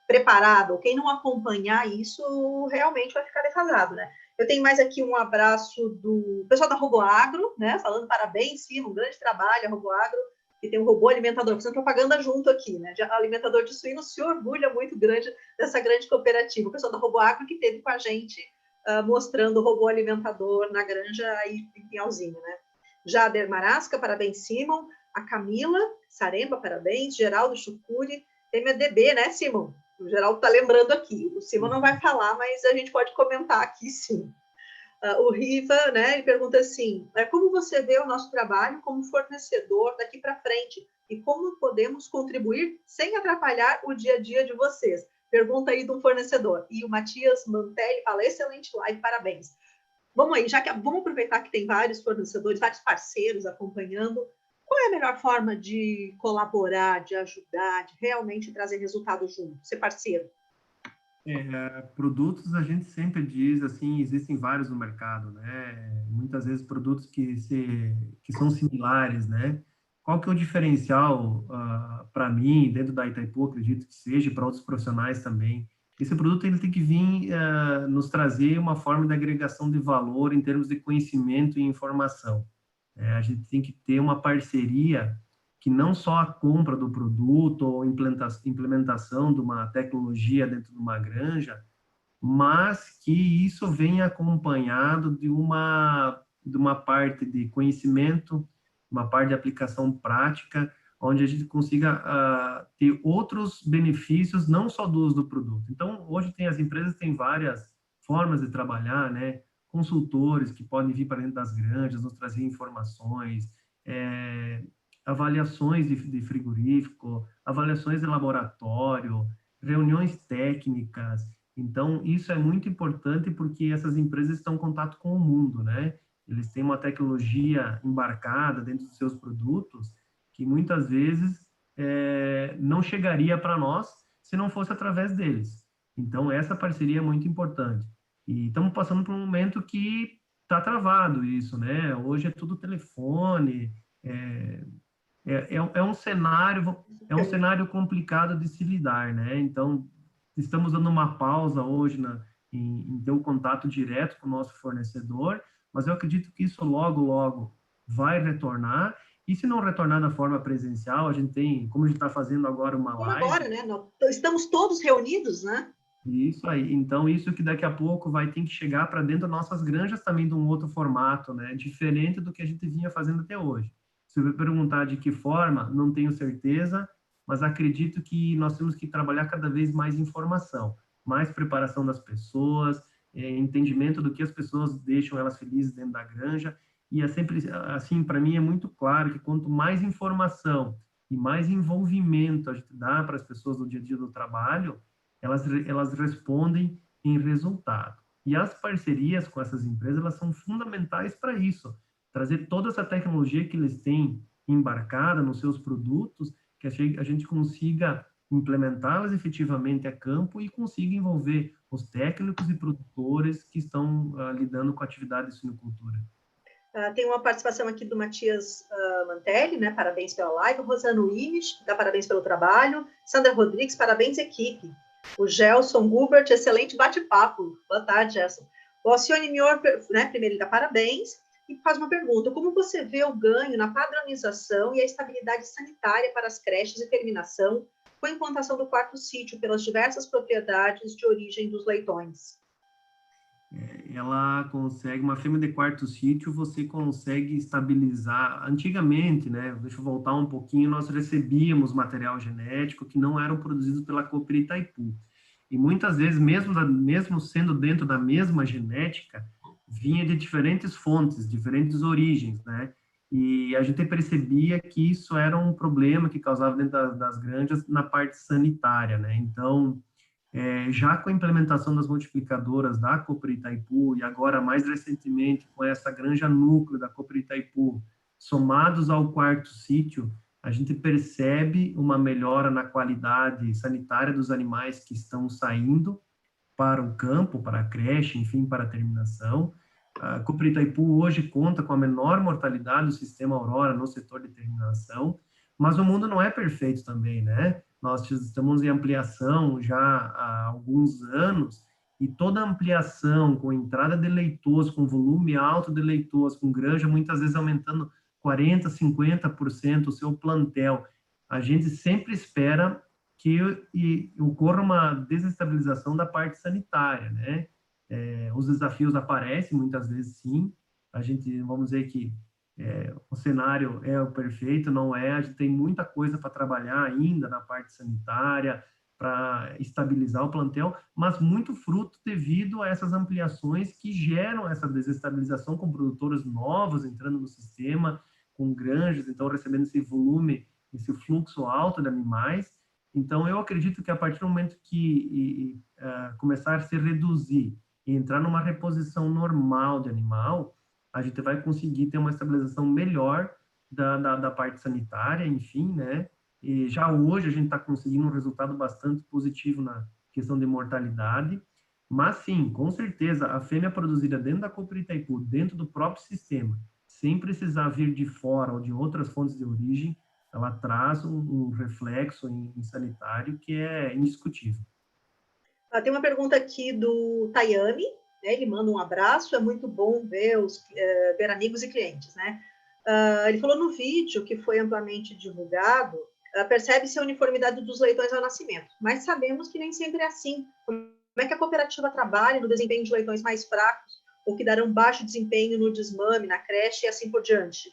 preparado, ou quem não acompanhar isso, realmente vai ficar defasado, né? Eu tenho mais aqui um abraço do pessoal da RoboAgro, né, falando parabéns, sim, um grande trabalho, a RoboAgro, que tem um robô alimentador, fazendo propaganda junto aqui, né? Alimentador de suínos se orgulha muito grande dessa grande cooperativa. O pessoal da RoboAgro que esteve com a gente mostrando o robô alimentador na granja aí em Pinhalzinho, né? Jader Marasca, parabéns, Simon. A Camila Saremba, parabéns. Geraldo Chucuri, MDB, né, Simon? O Geraldo está lembrando aqui. O Simon não vai falar, mas a gente pode comentar aqui, sim. O Riva, né, ele pergunta assim, como você vê o nosso trabalho como fornecedor daqui para frente e como podemos contribuir sem atrapalhar o dia a dia de vocês? Pergunta aí de um fornecedor. E o Matias Mantelli fala, excelente live, parabéns. Vamos aí, vamos aproveitar que tem vários fornecedores, vários parceiros acompanhando. Qual é a melhor forma de colaborar, de ajudar, de realmente trazer resultado junto, ser parceiro? Produtos a gente sempre diz assim, existem vários no mercado, né? Muitas vezes produtos que são similares, né? Qual que é o diferencial para mim dentro da Itaipu, acredito que seja para outros profissionais também? Esse produto ele tem que vir nos trazer uma forma de agregação de valor em termos de conhecimento e informação. A gente tem que ter uma parceria que não só a compra do produto ou implementação de uma tecnologia dentro de uma granja, mas que isso venha acompanhado de uma parte de conhecimento, uma parte de aplicação prática, onde a gente consiga ter outros benefícios, não só do uso do produto. Então, hoje as empresas têm várias formas de trabalhar, né? Consultores que podem vir para dentro das granjas, nos trazer informações, avaliações de frigorífico, avaliações de laboratório, reuniões técnicas. Então, isso é muito importante porque essas empresas estão em contato com o mundo, né? Eles têm uma tecnologia embarcada dentro dos seus produtos que muitas vezes não chegaria para nós se não fosse através deles. Então, essa parceria é muito importante. E estamos passando por um momento que está travado isso, né? Hoje é tudo telefone, é um cenário complicado de se lidar, né? Então, estamos dando uma pausa hoje em ter um contato direto com o nosso fornecedor, mas eu acredito que isso logo, logo vai retornar. E se não retornar da forma presencial, a gente tem, como a gente está fazendo agora uma live... Agora, né? Estamos todos reunidos, né? Isso aí. Então, isso que daqui a pouco vai ter que chegar para dentro das nossas granjas também de um outro formato, né? Diferente do que a gente vinha fazendo até hoje. Se eu perguntar de que forma, não tenho certeza, mas acredito que nós temos que trabalhar cada vez mais informação, mais preparação das pessoas, entendimento do que as pessoas deixam elas felizes dentro da granja. E é sempre assim, para mim é muito claro que quanto mais informação e mais envolvimento a gente dá para as pessoas no dia a dia do trabalho, elas respondem em resultado. E as parcerias com essas empresas, elas são fundamentais para isso, trazer toda essa tecnologia que eles têm embarcada nos seus produtos, que a gente consiga implementá-las efetivamente a campo e consiga envolver os técnicos e produtores que estão lidando com a atividade de suinocultura. Tem uma participação aqui do Matias Mantelli, né? Parabéns pela live. Rosano Inish, dá parabéns pelo trabalho. Sandra Rodrigues, parabéns, equipe. O Gelson Gubert, excelente bate-papo. Boa tarde, Gelson. O Alcione Mior, né, primeiro ele dá parabéns e faz uma pergunta: como você vê o ganho na padronização e a estabilidade sanitária para as creches e terminação com a implantação do quarto sítio pelas diversas propriedades de origem dos leitões? Ela consegue, uma fêmea de quarto sítio, você consegue estabilizar. Antigamente, né, deixa eu voltar um pouquinho, nós recebíamos material genético que não eram produzidos pela Cooperi Itaipu. E muitas vezes, mesmo sendo dentro da mesma genética, vinha de diferentes fontes, diferentes origens, né? E a gente percebia que isso era um problema que causava dentro das granjas na parte sanitária, né? Então, já com a implementação das multiplicadoras da Cooperi Itaipu e agora mais recentemente com essa granja núcleo da Cooperi Itaipu, somados ao quarto sítio, a gente percebe uma melhora na qualidade sanitária dos animais que estão saindo para o campo, para a creche, enfim, para a terminação. A Cooperi Itaipu hoje conta com a menor mortalidade do sistema Aurora no setor de terminação, mas o mundo não é perfeito também, né? Nós estamos em ampliação já há alguns anos, e toda ampliação com entrada de leitores, com volume alto de leitores, com granja muitas vezes aumentando 40%, 50% o seu plantel, a gente sempre espera que ocorra uma desestabilização da parte sanitária, né? Os desafios aparecem muitas vezes, sim. A gente, vamos dizer que o cenário é o perfeito, não é? A gente tem muita coisa para trabalhar ainda na parte sanitária, para estabilizar o plantel, mas muito fruto devido a essas ampliações que geram essa desestabilização com produtores novos entrando no sistema, com granjas, então recebendo esse volume, esse fluxo alto de animais. Então, eu acredito que a partir do momento que começar a se reduzir e entrar numa reposição normal de animal, a gente vai conseguir ter uma estabilização melhor da parte sanitária, enfim, né? E já hoje a gente está conseguindo um resultado bastante positivo na questão de mortalidade, mas sim, com certeza, a fêmea produzida dentro da Cooperi Itaipu, dentro do próprio sistema, sem precisar vir de fora ou de outras fontes de origem, ela traz um reflexo em sanitário que é indiscutível. Tem uma pergunta aqui do Tayami, né? Ele manda um abraço, é muito bom ver amigos e clientes, né? Ele falou no vídeo que foi amplamente divulgado, percebe-se a uniformidade dos leitões ao nascimento, mas sabemos que nem sempre é assim. Como é que a cooperativa trabalha no desempenho de leitões mais fracos ou que darão baixo desempenho no desmame, na creche e assim por diante?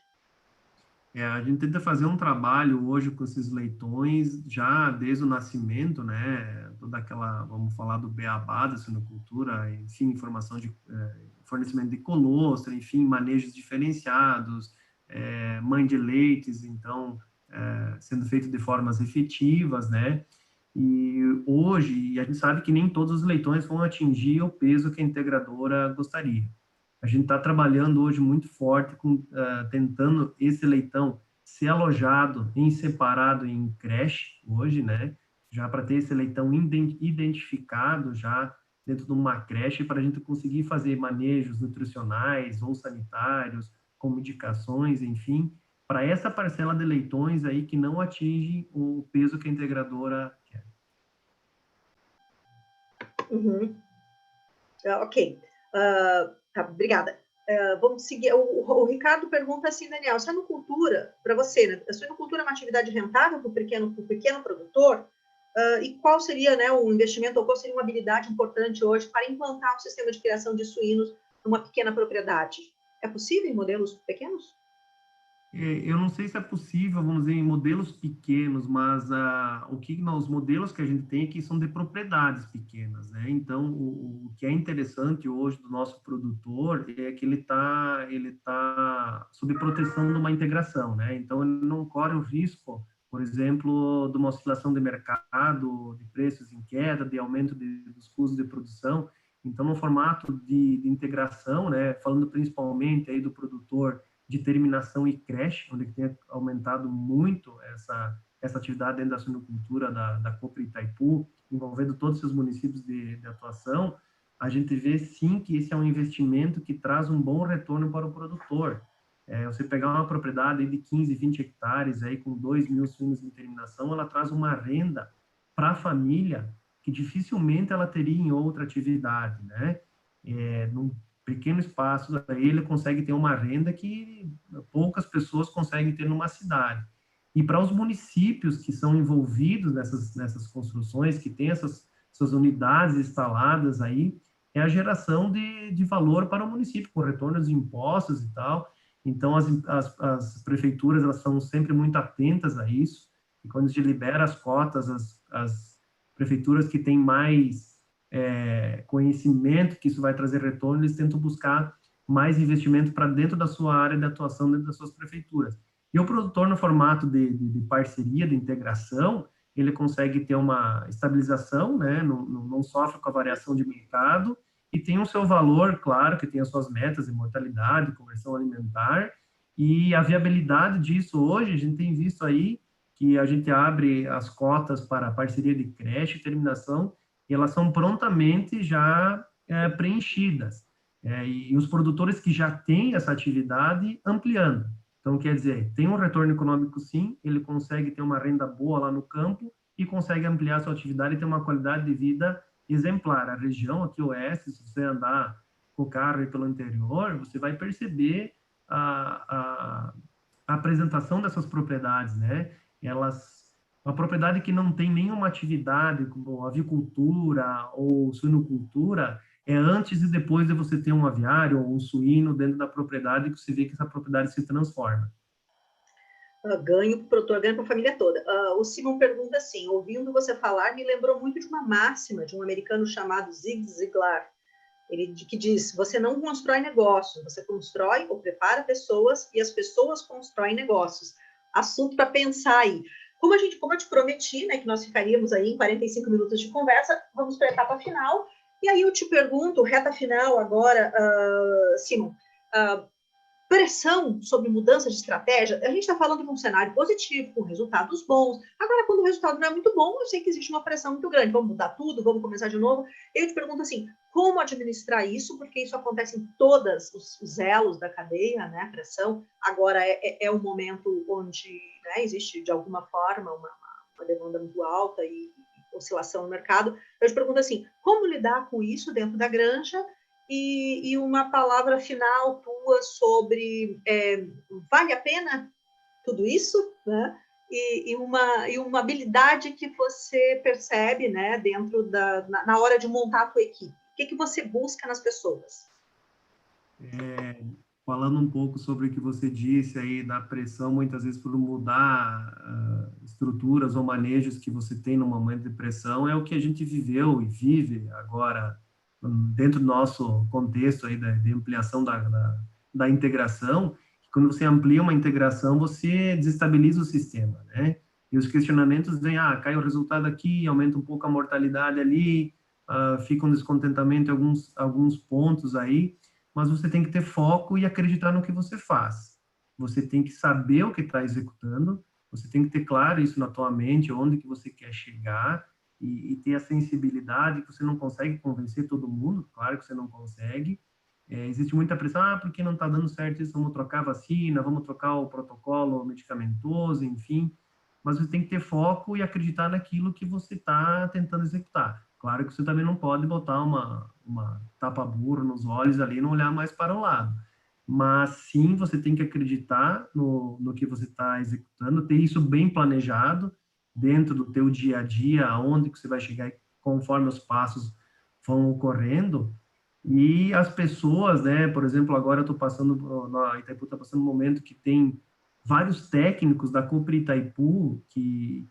A gente tenta fazer um trabalho hoje com esses leitões já desde o nascimento, né? Toda aquela, vamos falar do beabá da suinocultura, enfim, informação de fornecimento de colostra, enfim, manejos diferenciados, mãe de leites, então, sendo feito de formas efetivas, né? E hoje, a gente sabe que nem todos os leitões vão atingir o peso que a integradora gostaria. A gente está trabalhando hoje muito forte, tentando esse leitão ser alojado em separado em creche, hoje, né? Já para ter esse leitão identificado já dentro de uma creche, para a gente conseguir fazer manejos nutricionais ou sanitários, com medicações, enfim, para essa parcela de leitões aí que não atinge o peso que a integradora quer. Uhum. Ok. Tá, obrigada. Vamos seguir. O Ricardo pergunta assim, Daniel, suinocultura, para você, né? A suinocultura é uma atividade rentável para o pequeno produtor? E qual seria, né, o investimento, ou qual seria uma habilidade importante hoje para implantar um sistema de criação de suínos numa pequena propriedade? É possível em modelos pequenos? Eu não sei se é possível, vamos dizer, em modelos pequenos, mas os modelos que a gente tem aqui são de propriedades pequenas, né? Então, o que é interessante hoje do nosso produtor é que ele tá sob proteção de uma integração, né? Então, ele não corre o risco, por exemplo, de uma oscilação de mercado, de preços em queda, de aumento dos custos de produção. Então, no formato de integração, né? Falando principalmente aí do produtor de terminação e creche, onde tem aumentado muito essa atividade dentro da suinocultura da Cooperi Itaipu, envolvendo todos os seus municípios de atuação, a gente vê sim que esse é um investimento que traz um bom retorno para o produtor. Você pegar uma propriedade de 15, 20 hectares aí com 2.000 suínos em terminação, ela traz uma renda para a família que dificilmente ela teria em outra atividade, né? num pequeno espaço, aí ele consegue ter uma renda que poucas pessoas conseguem ter numa cidade. E para os municípios que são envolvidos nessas construções, que têm essas unidades instaladas aí, é a geração de valor para o município, com retornos de impostos e tal. Então, as prefeituras, elas são sempre muito atentas a isso, e quando a gente libera as cotas, as prefeituras que têm mais conhecimento que isso vai trazer retorno, eles tentam buscar mais investimento para dentro da sua área de atuação, dentro das suas prefeituras. E o produtor, no formato de parceria, de integração, ele consegue ter uma estabilização, né? Não sofre com a variação de mercado, e tem o seu valor, claro, que tem as suas metas de mortalidade, conversão alimentar, e a viabilidade disso hoje, a gente tem visto aí que a gente abre as cotas para parceria de creche e terminação, e elas são prontamente já preenchidas. E os produtores que já têm essa atividade ampliando. Então, quer dizer, tem um retorno econômico sim, ele consegue ter uma renda boa lá no campo e consegue ampliar sua atividade e ter uma qualidade de vida exemplar. A região aqui oeste, se você andar com o carro aí pelo interior, você vai perceber a apresentação dessas propriedades, né? Uma propriedade que não tem nenhuma atividade, como avicultura ou suinocultura, é antes e depois de você ter um aviário ou um suíno dentro da propriedade, que você vê que essa propriedade se transforma. Ganho para o produtor, ganho para a família toda. O Simon pergunta assim, ouvindo você falar, me lembrou muito de uma máxima de um americano chamado Zig Ziglar, que diz, você não constrói negócios, você constrói ou prepara pessoas e as pessoas constroem negócios. Assunto para pensar aí. Como eu te prometi, né, que nós ficaríamos aí em 45 minutos de conversa, vamos para a etapa final. E aí eu te pergunto, reta final agora, Simon, pressão sobre mudança de estratégia, a gente está falando de um cenário positivo, com resultados bons. Agora, quando o resultado não é muito bom, eu sei que existe uma pressão muito grande. Vamos mudar tudo, vamos começar de novo. Eu te pergunto assim, como administrar isso? Porque isso acontece em todos os elos da cadeia, né? Pressão. Agora é um momento onde, né, existe, de alguma forma, uma demanda muito alta e oscilação no mercado. Eu te pergunto assim, como lidar com isso dentro da granja? E uma palavra final tua sobre vale a pena tudo isso, né? E uma habilidade que você percebe, né, dentro na hora de montar a tua equipe. O que você busca nas pessoas? Falando um pouco sobre o que você disse aí da pressão, muitas vezes por mudar estruturas ou manejos que você tem no momento de pressão, é o que a gente viveu e vive agora dentro do nosso contexto aí de ampliação da integração. Quando você amplia uma integração, você desestabiliza o sistema, né? E os questionamentos vêm, cai o resultado aqui, aumenta um pouco a mortalidade ali, fica um descontentamento em alguns pontos aí, mas você tem que ter foco e acreditar no que você faz. Você tem que saber o que está executando, você tem que ter claro isso na tua mente, onde que você quer chegar, e ter a sensibilidade que você não consegue convencer todo mundo, claro que você não consegue. Existe muita pressão, porque não está dando certo isso, vamos trocar a vacina, vamos trocar o protocolo medicamentoso, enfim, mas você tem que ter foco e acreditar naquilo que você está tentando executar. Claro que você também não pode botar uma tapa-burro nos olhos ali e não olhar mais para o lado, mas sim, você tem que acreditar no que você está executando, ter isso bem planejado, dentro do teu dia a dia, aonde que você vai chegar conforme os passos vão ocorrendo. E as pessoas, né, por exemplo, agora eu estou passando, na Itaipu está passando um momento que tem vários técnicos da Cooper Itaipu que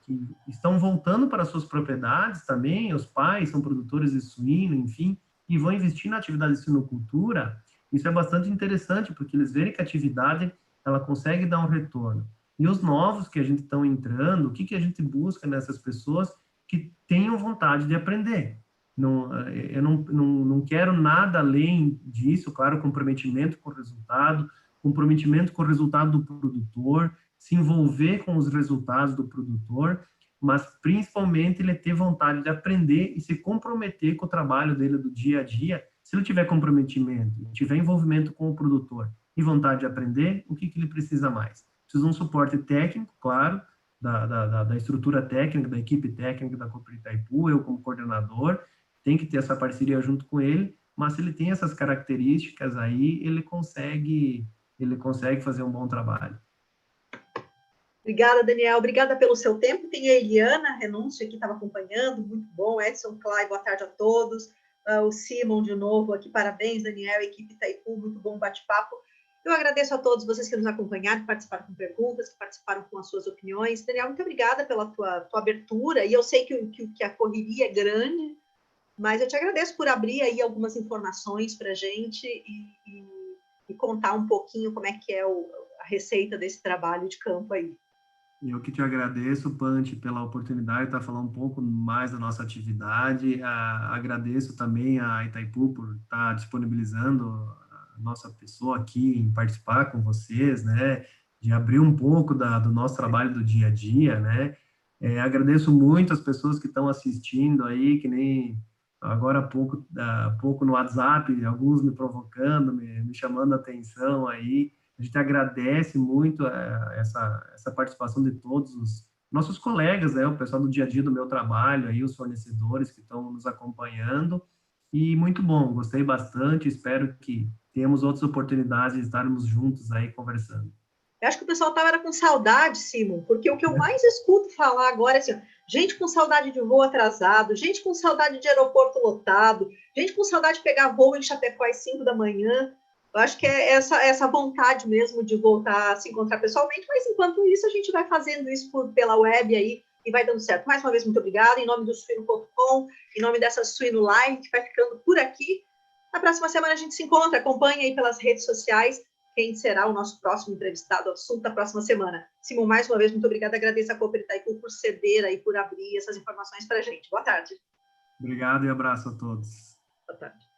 estão voltando para suas propriedades também, os pais são produtores de suíno, enfim, e vão investir na atividade de suinocultura. Isso é bastante interessante, porque eles verem que a atividade, ela consegue dar um retorno. E os novos que a gente estão entrando, o que a gente busca nessas pessoas que tenham vontade de aprender. Eu não quero nada além disso, claro, comprometimento com o resultado do produtor, se envolver com os resultados do produtor, mas principalmente ele ter vontade de aprender e se comprometer com o trabalho dele do dia a dia. Se ele tiver comprometimento, tiver envolvimento com o produtor e vontade de aprender, o que ele precisa mais? Precisa de um suporte técnico, claro, da estrutura técnica, da equipe técnica da Cooper Itaipu, eu como coordenador, tem que ter essa parceria junto com ele, mas se ele tem essas características aí, ele consegue fazer um bom trabalho. Obrigada, Daniel. Obrigada pelo seu tempo. Tem a Eliana Renúncio aqui, estava acompanhando, muito bom. Edson Clay, boa tarde a todos. O Simon, de novo, aqui, parabéns, Daniel, equipe Itaipu, muito bom bate-papo. Eu agradeço a todos vocês que nos acompanharam, que participaram com perguntas, que participaram com as suas opiniões. Daniel, muito obrigada pela tua abertura, e eu sei que a correria é grande, mas eu te agradeço por abrir aí algumas informações para a gente e contar um pouquinho como é que é a receita desse trabalho de campo aí. Eu que te agradeço, Panti, pela oportunidade de estar falando um pouco mais da nossa atividade. Agradeço também a Itaipu por estar disponibilizando a nossa pessoa aqui em participar com vocês, né? De abrir um pouco do nosso trabalho do dia a dia, né? Agradeço muito as pessoas que estão assistindo aí, que nem agora há pouco no WhatsApp, alguns me provocando, me chamando a atenção aí. A gente agradece muito essa participação de todos os nossos colegas, né, o pessoal do dia a dia do meu trabalho, aí, os fornecedores que estão nos acompanhando, e muito bom, gostei bastante, espero que tenhamos outras oportunidades de estarmos juntos aí conversando. Eu acho que o pessoal estava com saudade, Simon, porque o que eu mais escuto falar agora é assim, gente com saudade de voo atrasado, gente com saudade de aeroporto lotado, gente com saudade de pegar voo em Chapecó às 5 da manhã. Eu acho que é essa vontade mesmo de voltar a se encontrar pessoalmente, mas enquanto isso a gente vai fazendo isso pela web aí e vai dando certo. Mais uma vez, muito obrigada, em nome do Suino.com, em nome dessa Suino Live, que vai ficando por aqui. Na próxima semana a gente se encontra, acompanha aí pelas redes sociais quem será o nosso próximo entrevistado, o assunto da próxima semana. Simon, mais uma vez, muito obrigada, agradeço a Cooper Itaipu por ceder aí, por abrir essas informações para a gente. Boa tarde. Obrigado e abraço a todos. Boa tarde.